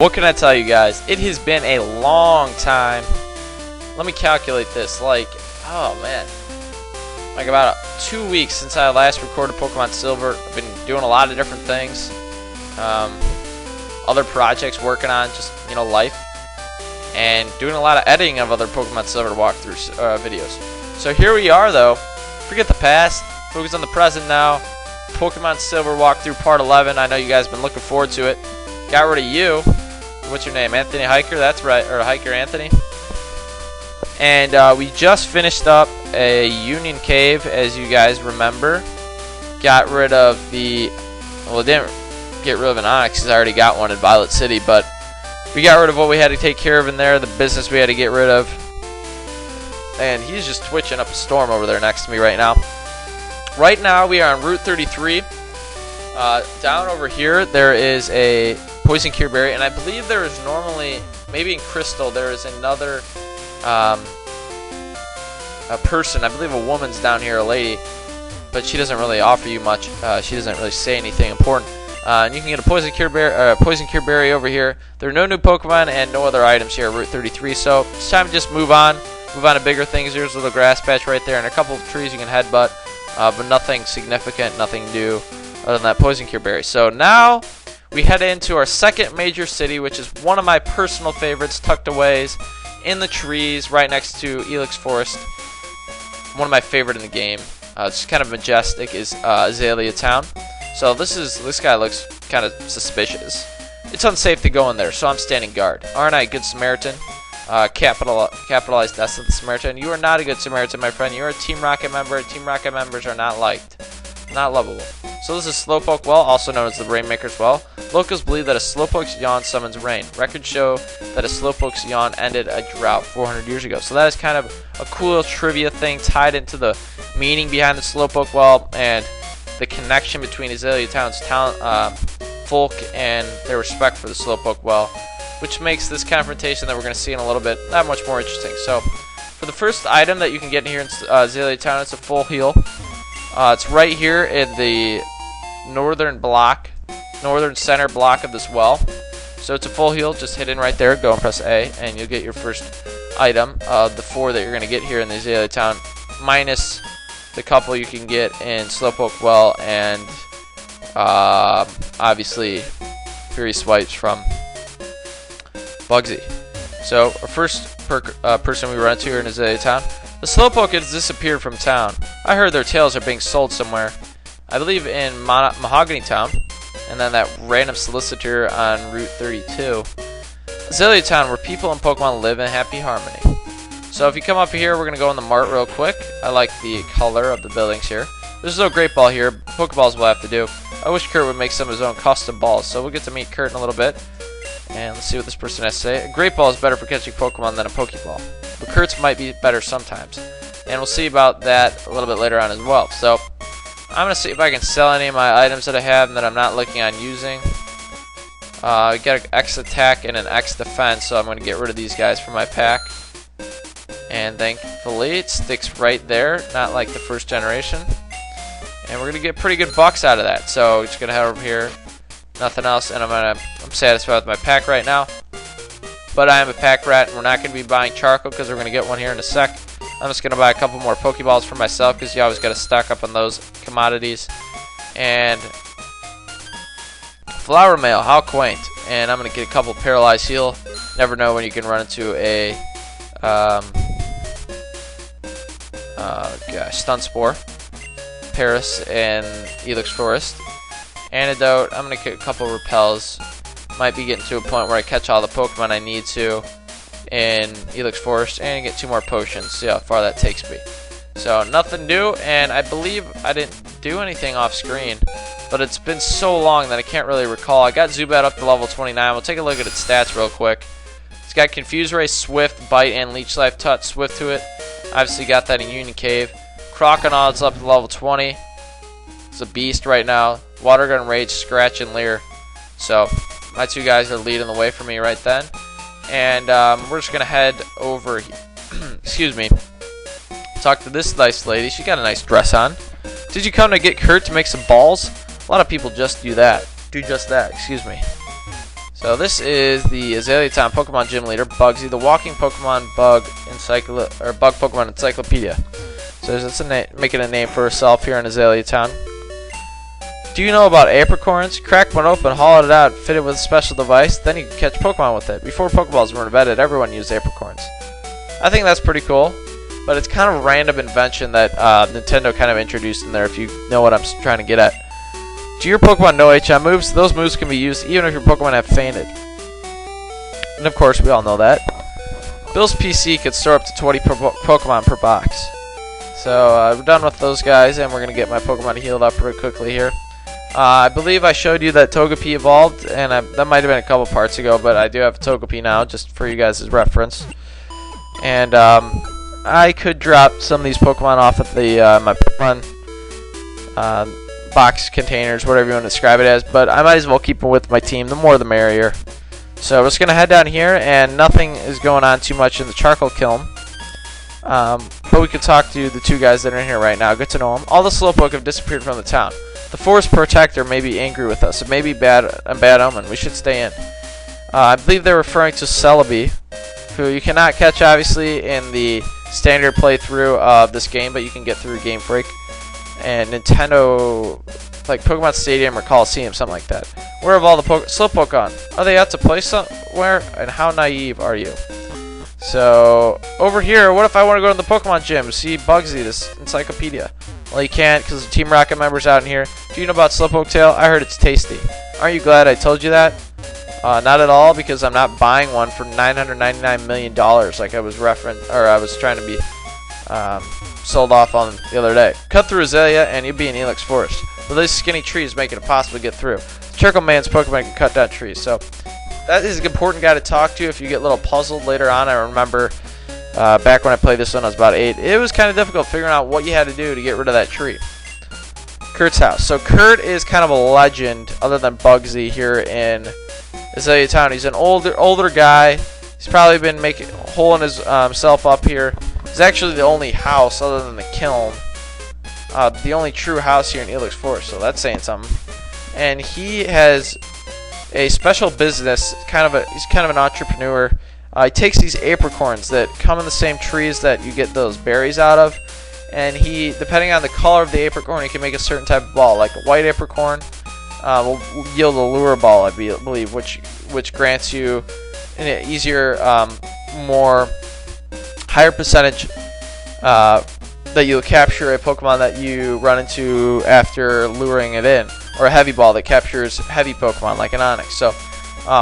What can I tell you guys? It has been a long time. Let me calculate this. Like, oh man, like about 2 weeks since I last recorded Pokemon Silver. I've been doing a lot of different things, other projects, working on just life, and doing a lot of editing of other Pokemon Silver walkthrough videos. So here we are, though. Forget the past, focus on the present now. Pokemon Silver walkthrough part 11. I know you guys have been looking forward to it. Got rid of you. What's your name? Anthony Hiker? That's right, or Hiker Anthony. And we just finished up a Union Cave, as you guys remember. Got rid of the, well, it didn't get rid of an Onyx because I already got one in Violet City, but we got rid of what we had to take care of in there, the business we had to get rid of. And he's just twitching up a storm over there next to me right now. Right now we are on Route 33. Down over here there is a Poison Cure Berry, and I believe there is normally, maybe in Crystal, there is another a person, I believe a woman's down here, a lady, but she doesn't really offer you much. She doesn't really say anything important. And you can get a Poison Cure Berry over here. There are no new Pokemon and no other items here at Route 33, so it's time to just move on to bigger things. There's a little grass patch right there and a couple of trees you can headbutt, but nothing significant, nothing new other than that Poison Cure Berry. So now we head into our second major city, which is one of my personal favorites, tucked away in the trees right next to Elix Forest. One of my favorite in the game. It's kind of majestic, is Azalea Town. So this guy looks kind of suspicious. It's unsafe to go in there, so I'm standing guard. Aren't I a good Samaritan? Capitalized S of the Samaritan. You are not a good Samaritan, my friend. You are a Team Rocket member. Team Rocket members are not liked. Not lovable. So this is Slowpoke Well, also known as the Rainmaker's Well. Locals believe that a Slowpoke's yawn summons rain. Records show that a Slowpoke's yawn ended a drought 400 years ago. So that is kind of a cool little trivia thing tied into the meaning behind the Slowpoke Well and the connection between Azalea Town's folk and their respect for the Slowpoke Well, which makes this confrontation that we're going to see in a little bit that much more interesting. So for the first item that you can get in here in Azalea Town, it's a full heal. It's right here in the northern center block of this well. So it's a full heal, just hit in right there, go and press A, and you'll get your first item of the 4 that you're going to get here in the Azalea Town, minus the couple you can get in Slowpoke Well and obviously Fury Swipes from Bugsy. So our first person we run into here in Azalea Town. The Slowpoke has disappeared from town. I heard their tails are being sold somewhere. I believe in Mahogany Town, and then that random solicitor on Route 32. Azalea Town, where people and Pokemon live in happy harmony. So if you come up here, we're going to go in the mart real quick. I like the color of the buildings here. There's no great ball here. Pokeballs will have to do. I wish Kurt would make some of his own custom balls, so we'll get to meet Kurt in a little bit. And let's see what this person has to say. A great ball is better for catching Pokemon than a Pokeball, but Kurt's might be better sometimes. And we'll see about that a little bit later on as well. So I'm going to see if I can sell any of my items that I have and that I'm not looking on using. I got an X attack and an X defense, so I'm going to get rid of these guys from my pack. And thankfully it sticks right there, not like the first generation. And we're going to get pretty good bucks out of that. So we're just going to head over here. Nothing else, and I'm satisfied with my pack right now. But I am a pack rat, and we're not going to be buying charcoal because we're going to get one here in a sec. I'm just going to buy a couple more Pokeballs for myself because you always got to stock up on those commodities. And Flower Mail, how quaint. And I'm going to get a couple Paralyzed Heal. Never know when you can run into a Stun Spore, Paris, and Elix Forest. Antidote, I'm going to get a couple Repels. Might be getting to a point where I catch all the Pokemon I need to in Elix Forest and get 2 more potions. See how far that takes me. So nothing new, and I believe I didn't do anything off screen, but it's been so long that I can't really recall. I got Zubat up to level 29. We'll take a look at its stats real quick. It's got Confuse Ray, Swift, Bite, and Leech Life Touch. Swift to it. Obviously got that in Union Cave. Croconaut's up to level 20. It's a beast right now. Water Gun, Rage, Scratch, and Leer. So my 2 guys are leading the way for me right then. And we're just going to head over, excuse me, talk to this nice lady. She got a nice dress on. Did you come to get Kurt to make some balls? A lot of people just do that. Excuse me. So this is the Azalea Town Pokemon Gym Leader, Bugsy, the walking Pokemon bug Pokemon Encyclopedia. So it's making a name for herself here in Azalea Town. Do you know about apricorns? Crack one open, haul it out, fit it with a special device, then you can catch Pokemon with it. Before Pokeballs were invented, everyone used apricorns. I think that's pretty cool, but it's kind of a random invention that Nintendo kind of introduced in there, if you know what I'm trying to get at. Do your Pokemon know HM moves? Those moves can be used even if your Pokemon have fainted. And of course, we all know that. Bill's PC could store up to 20 Pokemon per box. So we're done with those guys, and we're going to get my Pokemon healed up real quickly here. I believe I showed you that Togepi evolved, and that might have been a couple parts ago, but I do have Togepi now, just for you guys' reference. And I could drop some of these Pokemon off at the my Pokemon box containers, whatever you want to describe it as, but I might as well keep them with my team. The more the merrier. So we're just going to head down here, and nothing is going on too much in the charcoal kiln. But we could talk to the two guys that are in here right now. Good to know them. All the Slowpoke have disappeared from the town. The forest protector may be angry with us. It may be a bad omen. We should stay in. I believe they're referring to Celebi, who you cannot catch, obviously, in the standard playthrough of this game, but you can get through Game Freak and Nintendo, like Pokemon Stadium or Coliseum, something like that. Where have all the Slowpoke gone? Are they out to play somewhere? And how naive are you? So, over here, what if I want to go to the Pokemon Gym, see Bugsy, this encyclopedia? Well, you can't, because the Team Rocket member's out in here. Do you know about Slowpoke Tail? I heard it's tasty. Aren't you glad I told you that? Not at all, because I'm not buying one for $999 million like I was trying to be sold off on the other day. Cut through Azalea and you'll be in Elix Forest. But these skinny trees make it impossible to get through. Charcoal Man's Pokemon can cut down trees. So that is an important guy to talk to if you get a little puzzled later on. I remember back when I played this when I was about 8, it was kind of difficult figuring out what you had to do to get rid of that tree. Kurt's house. So Kurt is kind of a legend other than Bugsy here in Azalea Town. He's an older guy. He's probably been holing his self up here. It's actually the only house other than the kiln, the only true house here in Elix Forest, so that's saying something. And he has a special business. He's kind of an entrepreneur. He takes these apricorns that come in the same trees that you get those berries out of, and he, depending on the color of the apricorn, he can make a certain type of ball. Like a white apricorn will yield a lure ball, I believe, which grants you an easier, more higher percentage that you'll capture a Pokemon that you run into after luring it in, or a heavy ball that captures heavy Pokemon like an Onix. So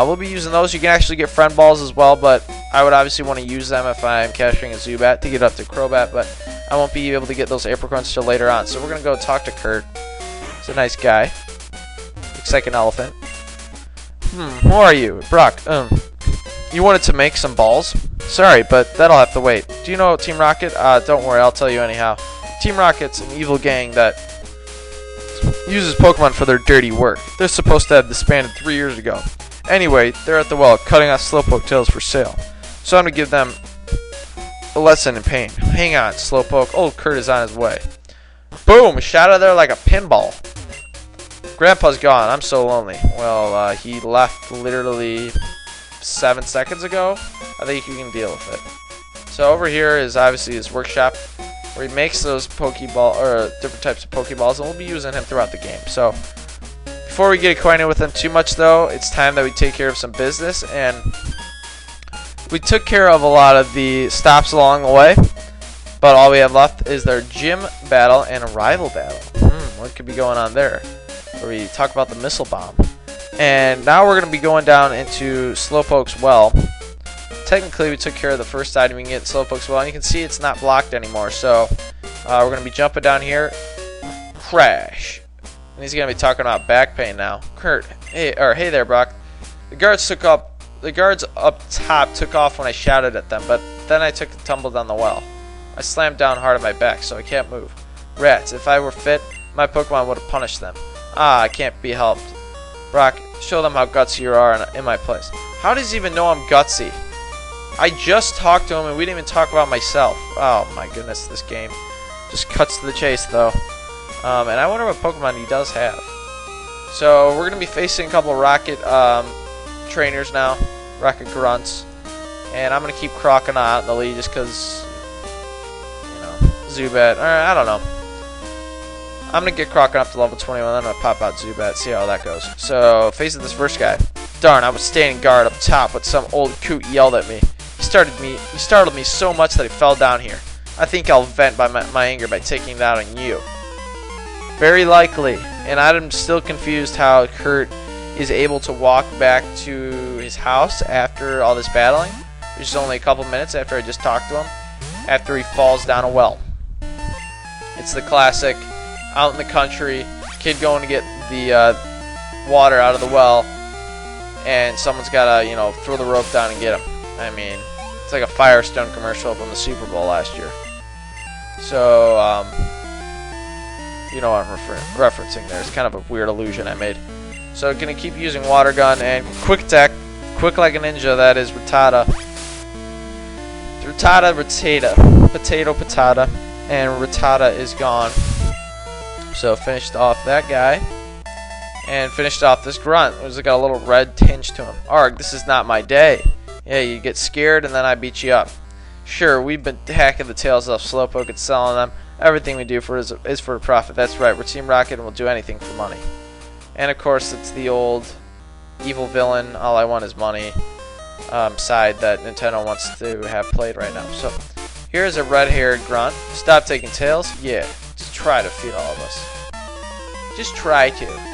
we'll be using those. You can actually get friend balls as well, but I would obviously want to use them if I'm capturing a Zubat to get up to Crobat, but I won't be able to get those apricorns till later on. So we're gonna go talk to Kurt. He's a nice guy. Looks like an elephant. Who are you? Brock. You wanted to make some balls? Sorry, but that'll have to wait. Do you know Team Rocket? Don't worry, I'll tell you anyhow. Team Rocket's an evil gang that uses Pokemon for their dirty work. They're supposed to have disbanded 3 years ago. Anyway, they're at the well cutting off Slowpoke tails for sale. So I'm going to give them a lesson in pain. Hang on, Slowpoke. Old Kurt is on his way. Boom! Shot out of there like a pinball. Grandpa's gone. I'm so lonely. Well, he left literally 7 seconds ago. I think you can deal with it. So over here is obviously his workshop where he makes those Pokeball or different types of Pokeballs, and we'll be using him throughout the game. So before we get acquainted with him too much, though, it's time that we take care of some business, and we took care of a lot of the stops along the way, but all we have left is their gym battle and a rival battle. What could be going on there? Where we talk about the missile bomb. And now we're going to be going down into Slowpoke's well. Technically, we took care of the first item we can get in Slowpoke's well, and you can see it's not blocked anymore. So we're going to be jumping down here. Crash. And he's going to be talking about back pain now. Kurt, hey there, Brock. The guards up top took off when I shouted at them, but then I took a tumble down the well. I slammed down hard on my back, so I can't move. Rats, if I were fit, my Pokemon would have punished them. I can't be helped. Brock, show them how gutsy you are in my place. How does he even know I'm gutsy? I just talked to him and we didn't even talk about myself. Oh my goodness, this game just cuts to the chase though. And I wonder what Pokemon he does have. So we're going to be facing a couple of Rocket trainers now, Rocket Grunts. And I'm going to keep Crocodile out in the lead just because, you know, Zubat, or I don't know. I'm going to get Crocodile up to level 21, then I'm going to pop out Zubat, see how that goes. So, facing this first guy. Darn, I was standing guard up top, but some old coot yelled at me. He startled me so much that he fell down here. I think I'll vent my anger by taking it out on you. Very likely, and I'm still confused how Kurt is able to walk back to his house after all this battling, which is only a couple minutes after I just talked to him, after he falls down a well. It's the classic, out in the country, kid going to get the water out of the well, and someone's got to, you know, throw the rope down and get him. I mean, it's like a Firestone commercial from the Super Bowl last year. So, you know what I'm referencing there. It's kind of a weird illusion I made. So, gonna keep using Water Gun and Quick Attack. Quick like a ninja, that is Rattata. Potato, Patata. And Rattata is gone. So, finished off that guy. And finished off this Grunt. It's got a little red tinge to him. Arg, this is not my day. Yeah, you get scared and then I beat you up. Sure, we've been hacking the tails off Slowpoke and selling them. Everything we do is for a profit. That's right, we're Team Rocket and we'll do anything for money. And of course, it's the old evil villain, all I want is money side that Nintendo wants to have played right now. So, here's a red-haired Grunt. Stop taking tails? Yeah, just try to feed all of us. Just try to.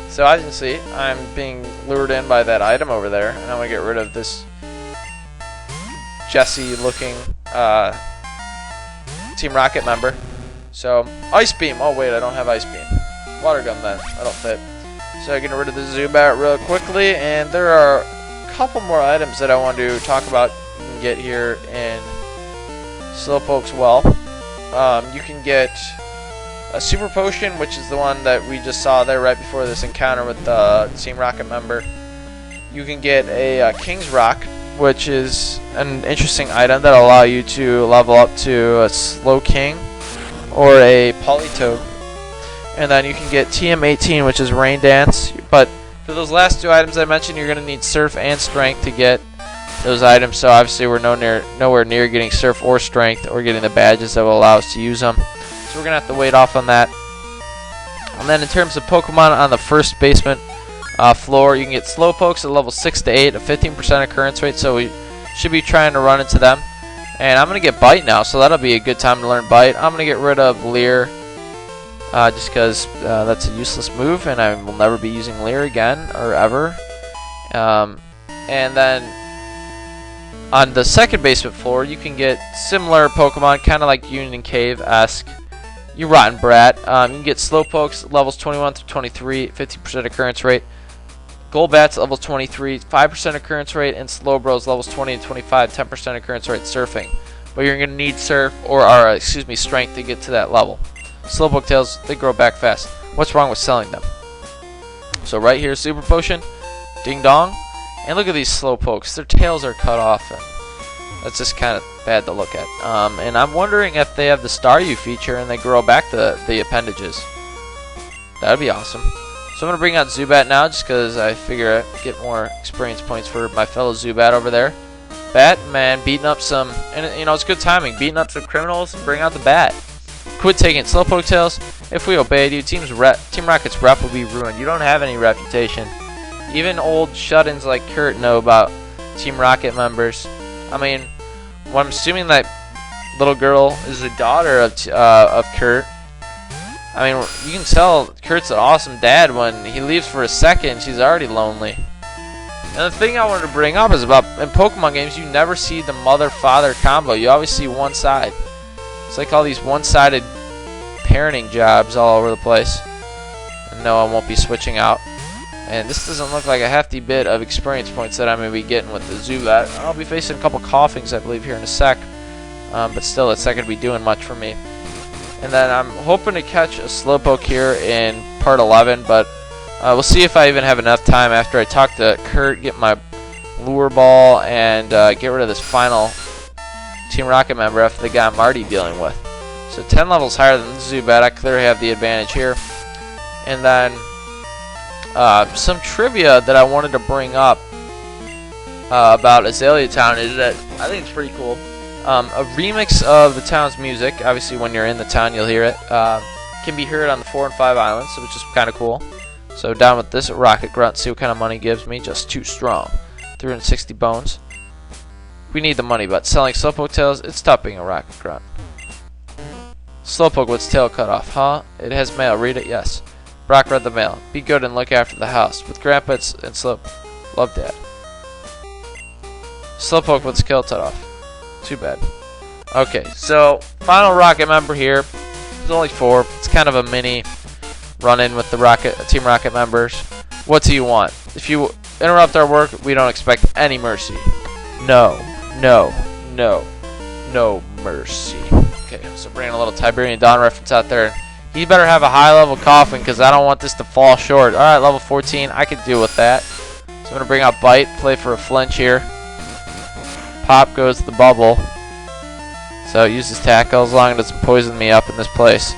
So as you can see, I'm being lured in by that item over there, and I'm going to get rid of this Jesse-looking Team Rocket member. So, Ice Beam. Oh wait, I don't have Ice Beam. Water Gun then. That'll fit. So I get rid of the Zubat real quickly, and there are a couple more items that I want to talk about you can get here in Slowpoke's Well. You can get a Super Potion, which is the one that we just saw there right before this encounter with the Team Rocket member. You can get a King's Rock, which is an interesting item that will allow you to level up to a Slow King or a Politoed. And then you can get TM18, which is Raindance. But for those last two items I mentioned, you're going to need Surf and Strength to get those items. So obviously we're nowhere near getting Surf or Strength or getting the badges that will allow us to use them. So we're going to have to wait off on that. And then in terms of Pokemon on the first basement floor, you can get Slowpokes at level 6 to 8, a 15% occurrence rate, so we should be trying to run into them. And I'm going to get Bite now, so that'll be a good time to learn Bite. I'm going to get rid of Leer, just because that's a useless move, and I will never be using Leer again, or ever. And then on the second basement floor, you can get similar Pokemon, kind of like Union Cave-esque. You rotten brat. You can get Slowpokes levels 21 through 23, 50% occurrence rate. Golbats levels 23, 5% occurrence rate, and Slowbros levels 20 and 25, 10% occurrence rate surfing. But you're going to need Surf or Strength to get to that level. Slowpoke tails, they grow back fast. What's wrong with selling them? So right here, Super Potion, Ding Dong, and look at these Slowpokes. Their tails are cut off, and that's just kind of bad to look at. And I'm wondering if they have the Staryu feature and they grow back the appendages. That would be awesome. So I'm going to bring out Zubat now just because I figure I'd get more experience points for my fellow Zubat over there. Batman beating up some, and you know, it's good timing, beating up some criminals and bring out the bat. Quit taking Slowpoke tails. If we obeyed you, Team Rocket's rep will be ruined. You don't have any reputation. Even old shut-ins like Kurt know about Team Rocket members. I mean, well, I'm assuming that little girl is the daughter of Kurt. I mean, you can tell Kurt's an awesome dad when he leaves for a second. She's already lonely. And the thing I wanted to bring up is about in Pokemon games, you never see the mother-father combo. You always see one side. It's like all these one-sided parenting jobs all over the place. And no, I won't be switching out. And this doesn't look like a hefty bit of experience points that I'm going to be getting with the Zubat. I'll be facing a couple Coughings, I believe, here in a sec. But still, it's not going to be doing much for me. And then I'm hoping to catch a Slowpoke here in part 11. But we'll see if I even have enough time after I talk to Kurt, get my Lure Ball, and get rid of this final Team Rocket member after the guy I'm already dealing with. So 10 levels higher than the Zubat. I clearly have the advantage here. And then some trivia that I wanted to bring up about Azalea Town is that I think it's pretty cool. A remix of the town's music, obviously when you're in the town you'll hear it, can be heard on the 4 and 5 islands, which is kind of cool. So down with this rocket grunt, see what kind of money it gives me. Just too strong. 360 bones. We need the money, but selling Slowpoke tails, it's tough being a rocket grunt. Slowpoke with its tail cut off, huh? It has mail, read it, yes. Brock read the mail. Be good and look after the house. With Grandpa and Slow. Love Dad. Slowpoke with its tail cut off. Too bad. Okay, so final rocket member here. There's only 4. It's kind of a mini run-in with the Team Rocket members. What do you want? If you interrupt our work, we don't expect any mercy. No, no, no, no mercy. Okay, so bringing a little Tiberian Dawn reference out there. He better have a high-level coughing because I don't want this to fall short. All right, level 14. I could deal with that. So I'm going to bring out Bite, play for a flinch here. Pop goes the bubble. So it uses tackle as long as it doesn't poison me up in this place.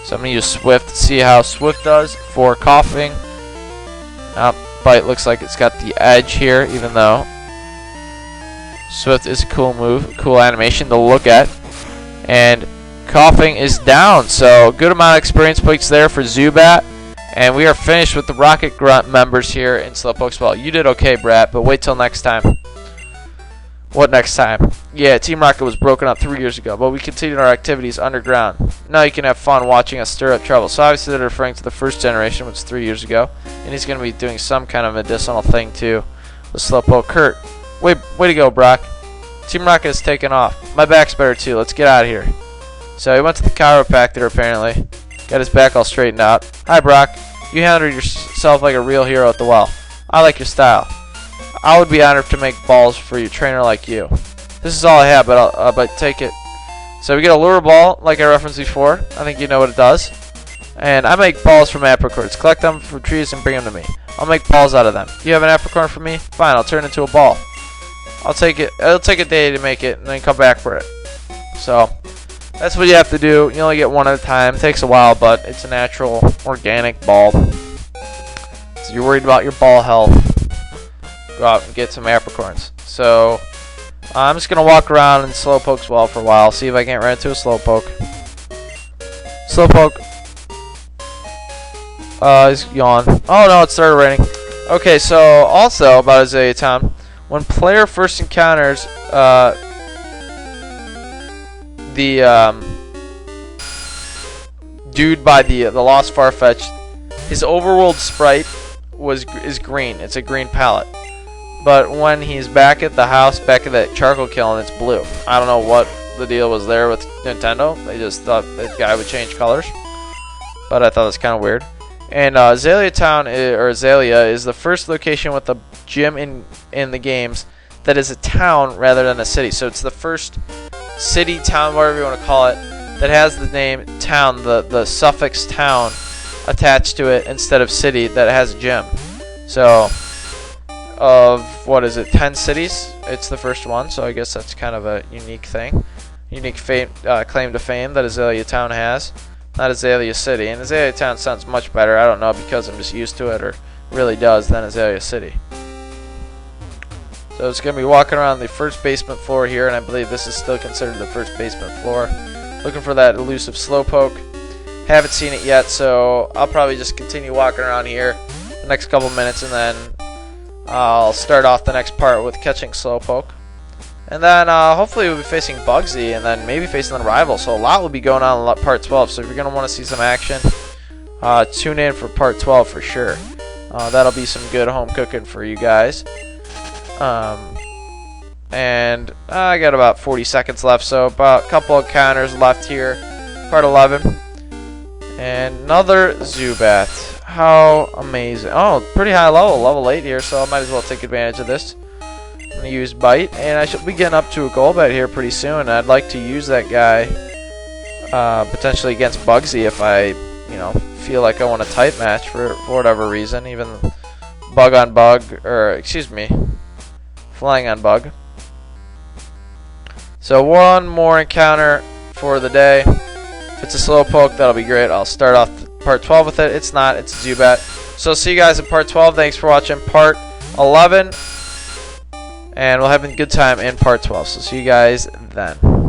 So I'm going to use Swift to see how Swift does for coughing. Bite looks like it's got the edge here, even though Swift is a cool move, cool animation to look at. And coughing is down, so good amount of experience points there for Zubat. And we are finished with the Rocket Grunt members here in Slowpoke's Ball. You did okay, Brat, but wait till next time. What next time? Yeah, Team Rocket was broken up 3 years ago, but we continued our activities underground. Now you can have fun watching us stir up trouble. So obviously they're referring to the first generation, which was 3 years ago. And he's going to be doing some kind of medicinal thing too with Slowpoke. Kurt, way to go, Brock. Team Rocket is taking off. My back's better too. Let's get out of here. So he went to the chiropractor apparently. Got his back all straightened out. Hi, Brock. You handled yourself like a real hero at the well. I like your style. I would be honored to make balls for your trainer like you. This is all I have, but take it. So we get a lure ball, like I referenced before. I think you know what it does. And I make balls from apricorns. Collect them from trees and bring them to me. I'll make balls out of them. You have an apricorn for me? Fine, I'll turn it into a ball. I'll take it. It'll take a day to make it, and then come back for it. So that's what you have to do. You only get one at a time. It takes a while, but it's a natural, organic ball. So you're worried about your ball health. Go out and get some apricorns. So I'm just gonna walk around in Slowpoke's Wall for a while, see if I can't run into a Slowpoke. Slowpoke. He's yawn. Oh no, it started raining. Okay, so also about Azalea Town, when player first encounters the dude by the Lost Farfetch, his overworld sprite is green. It's a green palette. But when he's back at the house, back at that charcoal kiln, it's blue. I don't know what the deal was there with Nintendo. They just thought that guy would change colors. But I thought it was kind of weird. And Azalea Town, or Azalea, is the first location with a gym in the games that is a town rather than a city. So it's the first city, town, whatever you want to call it, that has the name town, the suffix town attached to it instead of city that has a gym. So of, what is it, 10 cities, it's the first one, so I guess that's kind of a unique thing. Unique claim to fame that Azalea Town has. Not Azalea City. And Azalea Town sounds much better, I don't know, because I'm just used to it, or really does, than Azalea City. So it's going to be walking around the first basement floor here, and I believe this is still considered the first basement floor. Looking for that elusive Slowpoke. Haven't seen it yet, so I'll probably just continue walking around here the next couple minutes, and then I'll start off the next part with catching Slowpoke. And then hopefully we'll be facing Bugsy, and then maybe facing the rival. So a lot will be going on in part 12. So if you're going to want to see some action, tune in for part 12 for sure. That'll be some good home cooking for you guys. And I got about 40 seconds left, so about a couple of counters left here. Part 11. And another Zubat. How amazing. Oh, pretty high level 8 here, so I might as well take advantage of this. I'm going to use Bite, and I should be getting up to a goal bet here pretty soon. I'd like to use that guy potentially against Bugsy if I, feel like I want a tight match for whatever reason, even bug on bug, or excuse me, flying on bug. So one more encounter for the day. If it's a Slowpoke, that'll be great. I'll start off part 12 with it. It's not. It's Zubat. So see you guys in part 12. Thanks for watching part 11. and we'll have a good time in part 12. So see you guys then.